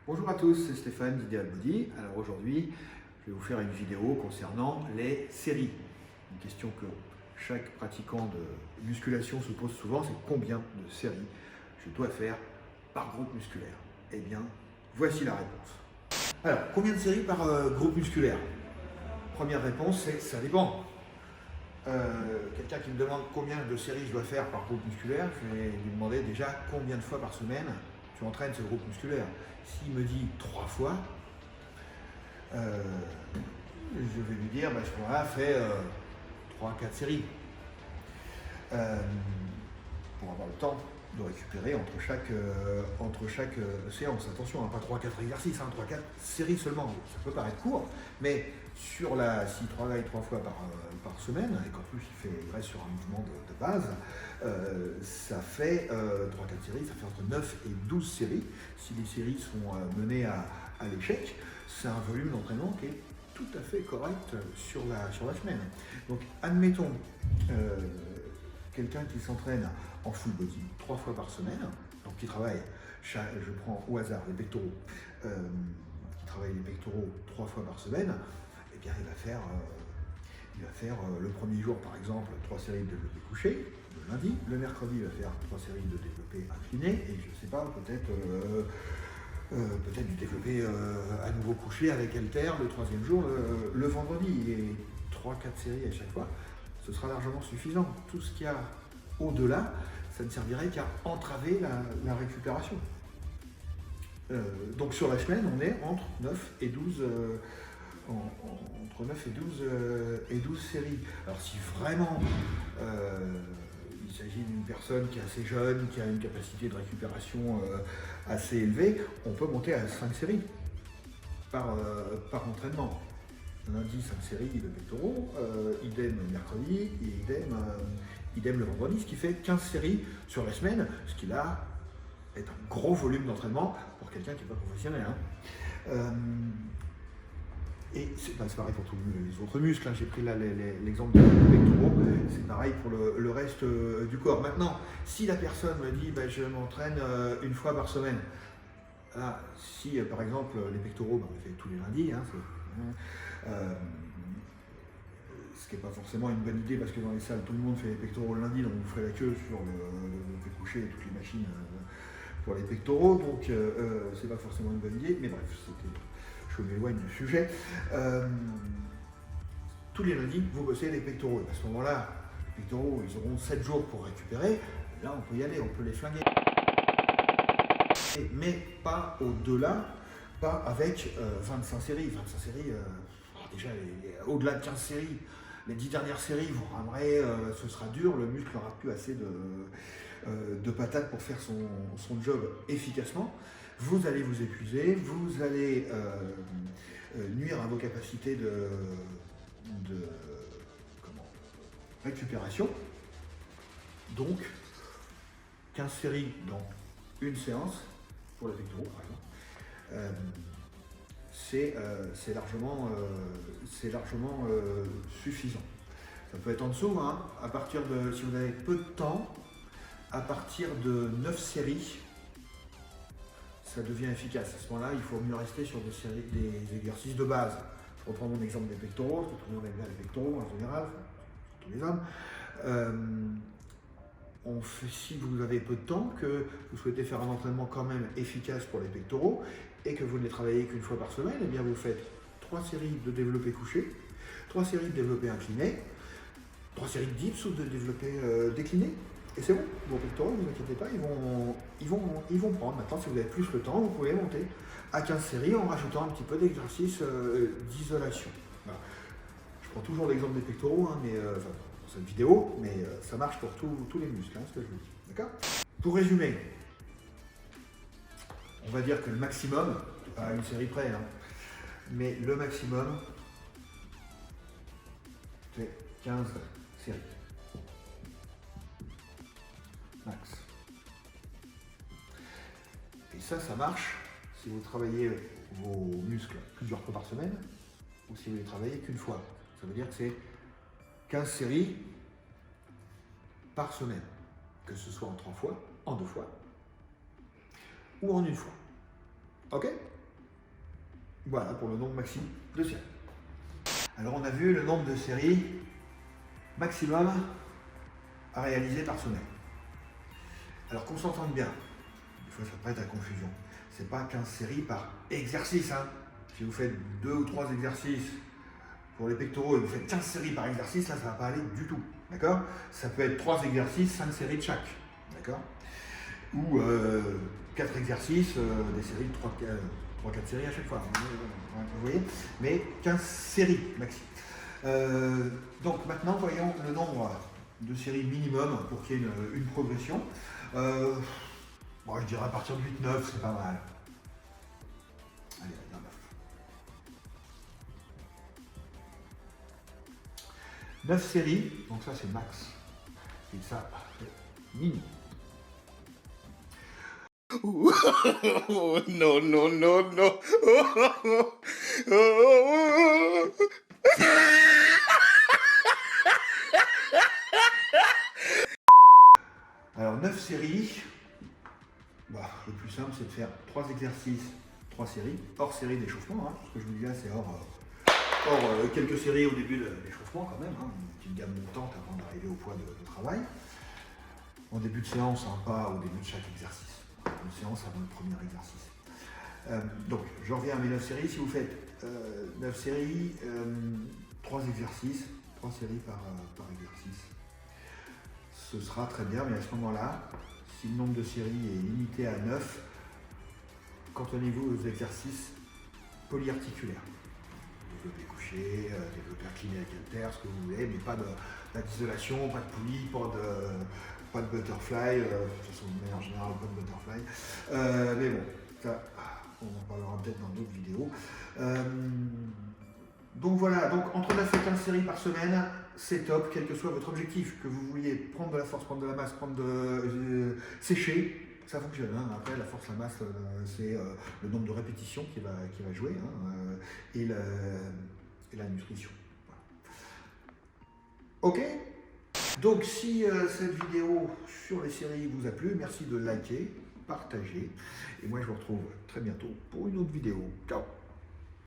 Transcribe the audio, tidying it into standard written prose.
Bonjour à tous, c'est Stéphane d'Ideal Body. Alors aujourd'hui, je vais vous faire une vidéo concernant les séries. Une question que chaque pratiquant de musculation se pose souvent, c'est combien de séries je dois faire par groupe musculaire? Eh bien, voici la réponse. Alors, combien de séries par groupe musculaire? Première réponse, c'est ça dépend. Quelqu'un qui me demande combien de séries je dois faire par groupe musculaire, je vais lui demander déjà combien de fois par semaine tu entraînes ce groupe musculaire. S'il me dit 3 fois, je vais lui dire, à ce moment-là, fais 3-4 séries. Pour avoir le temps de récupérer entre chaque séance. Attention, pas 3-4 exercices, 3-4 séries seulement. Ça peut paraître court, mais s'il travaille 3 fois par semaine, et qu'en plus il reste sur un mouvement de base, ça fait 3-4 séries, ça fait entre 9 et 12 séries. Si les séries sont menées à l'échec, c'est un volume d'entraînement qui est tout à fait correct sur la semaine. Donc admettons quelqu'un qui s'entraîne en full body 3 fois par semaine, donc qui travaille, je prends au hasard les pectoraux, qui travaille les pectoraux 3 fois par semaine, eh bien il va faire le premier jour par exemple 3 séries de développé couché, le lundi, le mercredi il va faire 3 séries de développé incliné, et je ne sais pas, peut-être du développé à nouveau couché avec halter le troisième jour, le vendredi, et 3-4 séries à chaque fois. Ce sera largement suffisant. Tout ce qu'il y a au-delà, ça ne servirait qu'à entraver la récupération. Donc sur la semaine, on est entre 9 et 12, entre 9 et 12 séries. Alors si vraiment il s'agit d'une personne qui est assez jeune, qui a une capacité de récupération assez élevée, on peut monter à 5 séries par entraînement. Lundi, 5 séries de pectoraux, idem mercredi, et idem le vendredi, ce qui fait 15 séries sur la semaine, ce qui là est un gros volume d'entraînement pour quelqu'un qui n'est pas professionnel. Et c'est pareil pour tous les autres muscles, j'ai pris là l'exemple des pectoraux, c'est pareil pour le reste du corps. Maintenant, si la personne me dit je m'entraîne une fois par semaine, là, si par exemple les pectoraux, on les fait tous les lundis, ce qui n'est pas forcément une bonne idée parce que dans les salles tout le monde fait les pectoraux le lundi, donc vous ferez la queue sur le coucher et toutes les machines pour les pectoraux, donc c'est pas forcément une bonne idée, mais bref, je m'éloigne du sujet. Tous les lundis vous bossez les pectoraux, et à ce moment-là les pectoraux ils auront 7 jours pour récupérer, là on peut y aller, on peut les flinguer, mais pas au-delà, pas avec 25 séries. 25 séries, déjà au-delà de 15 séries, les 10 dernières séries, vous ramerez, ce sera dur, le muscle n'aura plus assez de patates pour faire son job efficacement. Vous allez vous épuiser, vous allez nuire à vos capacités de récupération. Donc, 15 séries dans une séance, pour les pectoraux par exemple, c'est largement suffisant. Ça peut être en dessous, à partir de, si vous avez peu de temps, à partir de 9 séries, ça devient efficace. À ce moment-là, il faut mieux rester sur des exercices de base. Je reprends mon exemple des pectoraux, parce que tout le monde aime bien les pectoraux en général, tous les hommes. Si vous avez peu de temps, que vous souhaitez faire un entraînement quand même efficace pour les pectoraux et que vous ne les travaillez qu'une fois par semaine, eh bien vous faites 3 séries de développé couché, 3 séries de développé incliné, 3 séries de dips ou de développé décliné, et c'est bon. Vos pectoraux, ne vous inquiétez pas, ils vont prendre. Maintenant, si vous avez plus le temps, vous pouvez monter à 15 séries en rajoutant un petit peu d'exercice d'isolation. Voilà. Je prends toujours l'exemple des pectoraux, mais cette vidéo, mais ça marche pour tous les muscles, ce que je vous dis. D'accord? Pour résumer, on va dire que le maximum, pas une série près, mais le maximum, c'est 15 séries. Max. Et ça marche si vous travaillez vos muscles plusieurs fois par semaine ou si vous les travaillez qu'une fois. Ça veut dire que c'est 15 séries par semaine, que ce soit en 3 fois, en 2 fois ou en 1 fois. Ok? Voilà pour le nombre maximum de séries. Alors on a vu le nombre de séries maximum à réaliser par semaine. Alors qu'on s'entende bien, des fois ça prête à confusion. C'est pas 15 séries par exercice. Hein. Si vous faites 2 ou 3 exercices pour les pectoraux et vous faites 15 séries par exercice, là ça va pas aller du tout. D'accord? Ça peut être 3 exercices, 5 séries de chaque. D'accord? Ou 4 exercices, des séries de 3-4 séries à chaque fois. Vous voyez? Mais 15 séries maxi. Donc maintenant, voyons le nombre de séries minimum pour qu'il y ait une progression. Bon, je dirais à partir de 8-9, c'est pas mal. Allez, on va dire 9. 9 séries, donc ça c'est max. Et ça, c'est mini. Oh, no, no, no, no. Alors 9 séries, bah, le plus simple c'est de faire 3 exercices, 3 séries, hors série d'échauffement, hein, ce que je vous dis là c'est hors quelques séries au début de l'échauffement quand même, hein, une petite gamme montante avant d'arriver au poids de travail. En début de séance, hein, pas au début de chaque exercice, une séance avant le premier exercice. Donc je reviens à mes 9 séries, si vous faites 9 séries, 3 exercices, 3 séries par exercice, ce sera très bien, mais à ce moment-là, si le nombre de séries est limité à 9, cantonnez-vous aux exercices polyarticulaires. Développé couché, développé incliné avec haltère, ce que vous voulez, mais pas d'isolation, pas de poulie, pas de butterfly, de toute façon de manière générale pas de butterfly. Mais bon, ça, on en parlera peut-être dans d'autres vidéos. Donc voilà, donc entre 9 et 15 séries par semaine, c'est top, quel que soit votre objectif, que vous vouliez prendre de la force, prendre de la masse, sécher, ça fonctionne. Hein. Après, la force, la masse, c'est le nombre de répétitions qui va jouer, hein, et la nutrition. Voilà. Ok? Donc si cette vidéo sur les séries vous a plu, merci de liker, partager, et moi je vous retrouve très bientôt pour une autre vidéo. Ciao!